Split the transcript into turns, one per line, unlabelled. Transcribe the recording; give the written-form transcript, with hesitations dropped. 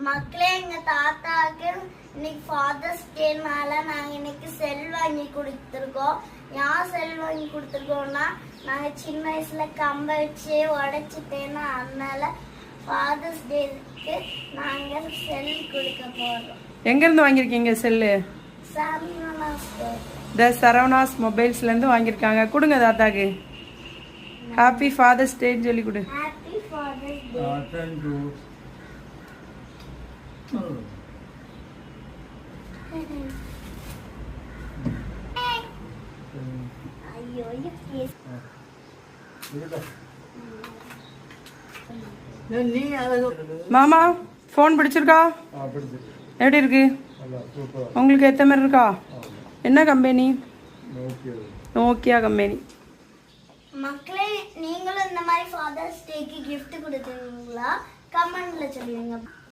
மக்களே, எங்க தாத்தாக்கு இன்னைக்கு ஃபாதர்ஸ் டேனால நாங்க இன்னைக்கு செல் வாங்கி கொடுத்துருக்கோம். யார் செல் வாங்கி கொடுத்துருக்கோம்னா, நாங்க சின்ன வயசுல கம்ப வச்சு உடைச்சிட்டேன்னா அதனால ஃபாதர்ஸ் டேக்கு நாங்க செல் கொடுக்க போறோம்.
எங்க இருந்து வாங்கிருக்கீங்க செல்லு? சரவணாஸ் மொபைல்ஸ்ல இருந்து வாங்கிருக்காங்க. கொடுங்க தாத்தாக்கு. ஹாப்பி ஃபாதர்ஸ் டே சொல்லி கொடு.
ஹாப்பி ஃபாதர்ஸ் டே.
மாமா ஃபோன் பிடிச்சிருக்கா? எப்படி இருக்கு? உங்களுக்கு ஏற்ற மாதிரி இருக்கா? என்ன கம்பெனி? Nokia company.
மக்களே, நீங்களும் இந்த மாதிரி ஃபாதர்ஸ் டேக்கு கிஃப்ட் கொடுத்தீங்களா? கமெண்ட்ல சொல்லுவீங்க.